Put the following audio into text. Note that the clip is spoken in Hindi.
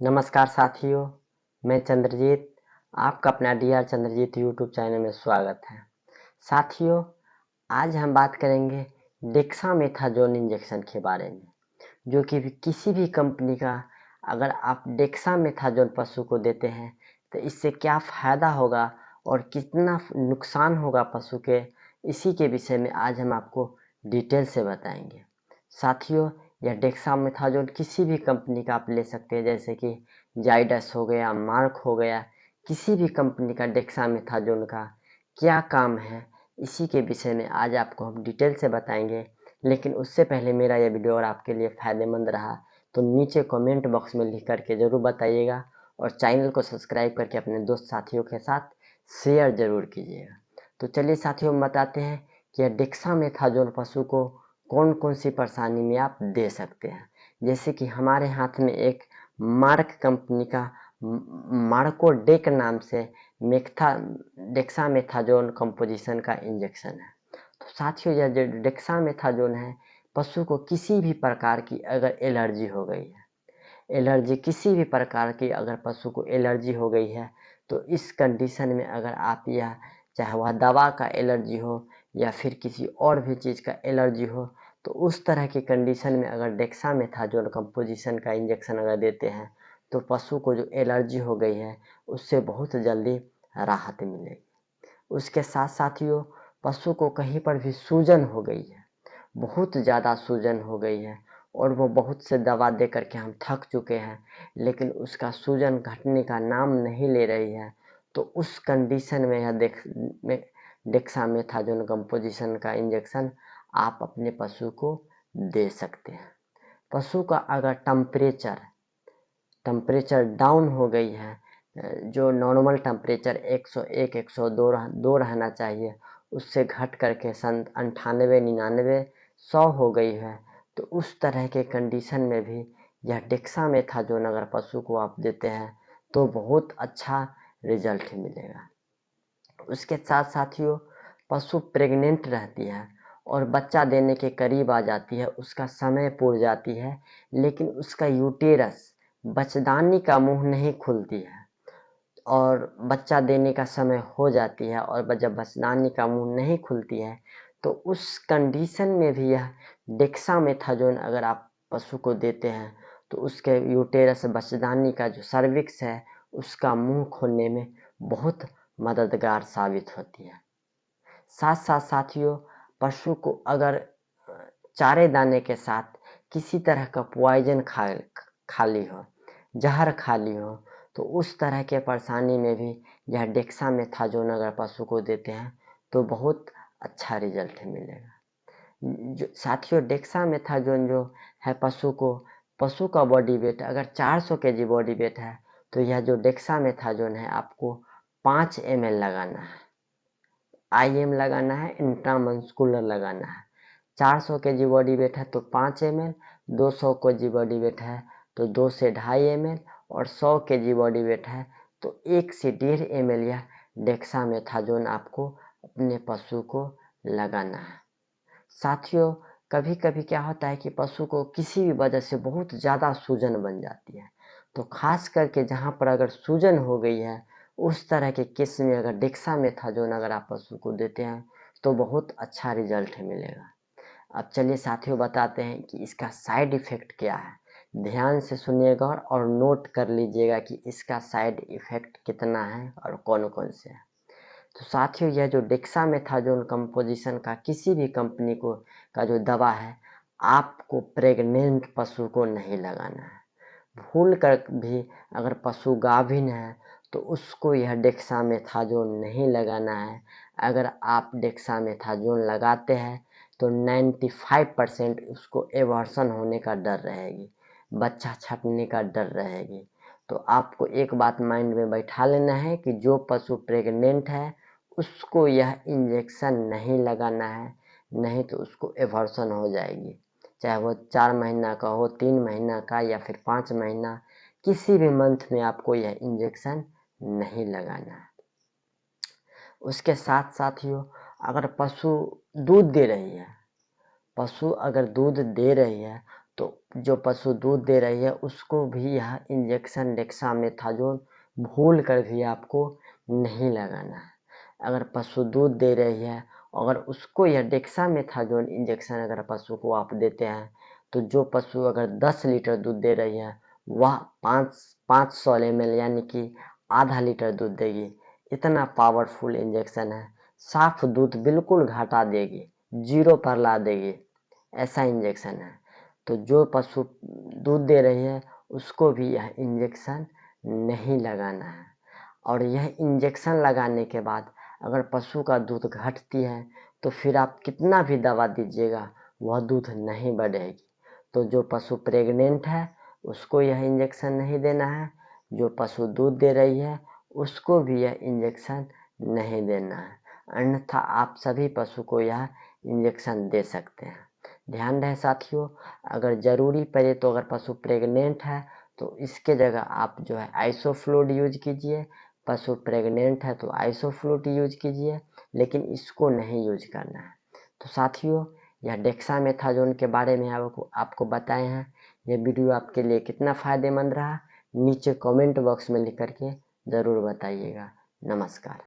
नमस्कार साथियों, मैं चंद्रजीत, आपका अपना डीआर चंद्रजीत यूट्यूब चैनल में स्वागत है। साथियों, आज हम बात करेंगे डेक्सामेथाजोन इंजेक्शन के बारे में, जो कि किसी भी कंपनी का अगर आप डेक्सामेथाजोन पशु को देते हैं तो इससे क्या फ़ायदा होगा और कितना नुकसान होगा पशु के, इसी के विषय में आज हम आपको डिटेल से बताएंगे। साथियों, यह डेक्सामेथाजोन किसी भी कंपनी का आप ले सकते हैं, जैसे कि जाइडस हो गया, मार्क हो गया, किसी भी कंपनी का डेक्सामेथाजोन का क्या काम है, इसी के विषय में आज आपको हम डिटेल से बताएंगे। लेकिन उससे पहले मेरा यह वीडियो अगर आपके लिए फ़ायदेमंद रहा तो नीचे कमेंट बॉक्स में लिख करके ज़रूर बताइएगा और चैनल को सब्सक्राइब करके अपने दोस्त साथियों के साथ शेयर ज़रूर कीजिएगा। तो चलिए साथियों, हम बताते हैं कि यह डेक्सामेथाजोन पशु को कौन कौन सी परेशानी में आप दे सकते हैं। जैसे कि हमारे हाथ में एक मार्क कंपनी का मार्कोडेक नाम से डेक्सामेथाजोन कंपोजिशन का इंजेक्शन है। तो साथियों, यह जो डेक्सामेथाजोन है, पशु को किसी भी प्रकार की अगर एलर्जी हो गई है, एलर्जी किसी भी प्रकार की अगर पशु को एलर्जी हो गई है, तो इस कंडीशन में अगर आप यह, चाहे वह दवा का एलर्जी हो या फिर किसी और भी चीज़ का एलर्जी हो, तो उस तरह की कंडीशन में अगर डेक्सामेथाजोन कंपोजिशन का इंजेक्शन अगर देते हैं तो पशु को जो एलर्जी हो गई है उससे बहुत जल्दी राहत मिलेगी। उसके साथ साथियों, पशु को कहीं पर भी सूजन हो गई है, बहुत ज़्यादा सूजन हो गई है और वो बहुत से दवा दे करके हम थक चुके हैं, लेकिन उसका सूजन घटने का नाम नहीं ले रही है, तो उस कंडीशन में यह डेक्सामेथाजोन कंपोजिशन का इंजेक्शन आप अपने पशु को दे सकते हैं। पशु का अगर टेम्परेचर डाउन हो गई है, जो नॉर्मल टेम्परेचर 101 102 रहना चाहिए, उससे घट करके 98 99 100 हो गई है, तो उस तरह के कंडीशन में भी यह डेक्सामेथाजोन अगर पशु को आप देते हैं तो बहुत अच्छा रिजल्ट मिलेगा। उसके साथ साथियों, पशु प्रेग्नेंट रहती है और बच्चा देने के करीब आ जाती है, उसका समय पूर जाती है, लेकिन उसका यूटेरस, बच्चादानी का मुंह नहीं खुलती है और बच्चा देने का समय हो जाती है और जब बच्चादानी का मुंह नहीं खुलती है, तो उस कंडीशन में भी यह डेक्सामेथाजोन अगर आप पशु को देते हैं तो उसके यूटेरस, बच्चादानी का जो सर्विक्स है, उसका मुंह खोलने में बहुत मददगार साबित होती है। साथ साथ साथियों, पशु को अगर चारे दाने के साथ किसी तरह का पॉइजन खा ली हो, जहर खा ली हो, तो उस तरह के परेशानी में भी यह डेक्सामेथाजोन अगर पशु को देते हैं तो बहुत अच्छा रिजल्ट मिलेगा। जो साथियों, डेक्सामेथाजोन जो है, पशु का बॉडी वेट अगर 400 केजी बॉडी वेट है, तो यह जो डेक्सामेथाजोन है आपको 5 ml लगाना है। IM लगाना है, इंट्रामस्कुलर लगाना है। 400 केजी बॉडी वेट है तो 5 ml, 200 केजी बॉडी वेट है तो 2 से 2.5 ml और 100 केजी बॉडी वेट है तो 1 से 1.5 ml यह डेक्सामेथाजोन आपको अपने पशु को लगाना है। साथियों, कभी कभी क्या होता है कि पशु को किसी भी वजह से बहुत ज़्यादा सूजन बन जाती है, तो खास करके जहाँ पर अगर सूजन हो गई है, उस तरह के केस में अगर डेक्सामेथाजोन अगर आप पशु को देते हैं तो बहुत अच्छा रिजल्ट मिलेगा। अब चलिए साथियों, बताते हैं कि इसका साइड इफ़ेक्ट क्या है। ध्यान से सुनिएगा और नोट कर लीजिएगा कि इसका साइड इफ़ेक्ट कितना है और कौन कौन से हैं। तो साथियों, यह जो डेक्सामेथाजोन कंपोजिशन का किसी भी कंपनी को का जो दवा है, आपको प्रेग्नेंट पशु को नहीं लगाना है। भूल कर भी अगर पशु गाभिन है तो उसको यह डेक्सामेथाजोन नहीं लगाना है। अगर आप डेक्सामेथाजोन लगाते हैं तो 95% उसको एबॉर्शन होने का डर रहेगी, बच्चा छटने का डर रहेगी। तो आपको एक बात माइंड में बैठा लेना है कि जो पशु प्रेग्नेंट है उसको यह इंजेक्शन नहीं लगाना है, नहीं तो उसको एबॉर्शन हो जाएगी। चाहे वो 4 महीना का हो, 3 महीना का या फिर 5 महीना, किसी भी मंथ में आपको यह इंजेक्शन नहीं लगाना है। उसके साथ साथियों, अगर पशु दूध दे रही है, पशु अगर दूध दे रही है तो जो पशु दूध दे रही है उसको भी यह इंजेक्शन डेक्सामेथाजोन भूल कर भी आपको नहीं लगाना है। अगर पशु दूध दे रही है, अगर उसको यह डेक्सामेथाजोन इंजेक्शन अगर पशु को आप देते हैं, तो जो पशु अगर 10 लीटर दूध दे रही है वह 500 ml यानी कि आधा लीटर दूध देगी। इतना पावरफुल इंजेक्शन है, साफ दूध बिल्कुल घटा देगी, 0 पर ला देगी, ऐसा इंजेक्शन है। तो जो पशु दूध दे रही है उसको भी यह इंजेक्शन नहीं लगाना है। और यह इंजेक्शन लगाने के बाद अगर पशु का दूध घटती है तो फिर आप कितना भी दवा दीजिएगा वह दूध नहीं बढ़ेगी। तो जो पशु प्रेग्नेंट है उसको यह इंजेक्शन नहीं देना है, जो पशु दूध दे रही है उसको भी यह इंजेक्शन नहीं देना है, अन्यथा आप सभी पशु को यह इंजेक्शन दे सकते हैं। ध्यान रहे साथियों, अगर ज़रूरी पड़े तो अगर पशु प्रेग्नेंट है तो इसके जगह आप जो है आइसोफ्लूइड यूज कीजिए। पशु प्रेग्नेंट है तो आइसोफ्लूइड यूज कीजिए, लेकिन इसको नहीं यूज करना है। तो साथियों, यह डेक्सामेथाजोन के बारे में आपको बताए हैं। यह वीडियो आपके लिए कितना फ़ायदेमंद रहा नीचे कमेंट बॉक्स में लिख करके ज़रूर बताइएगा। नमस्कार।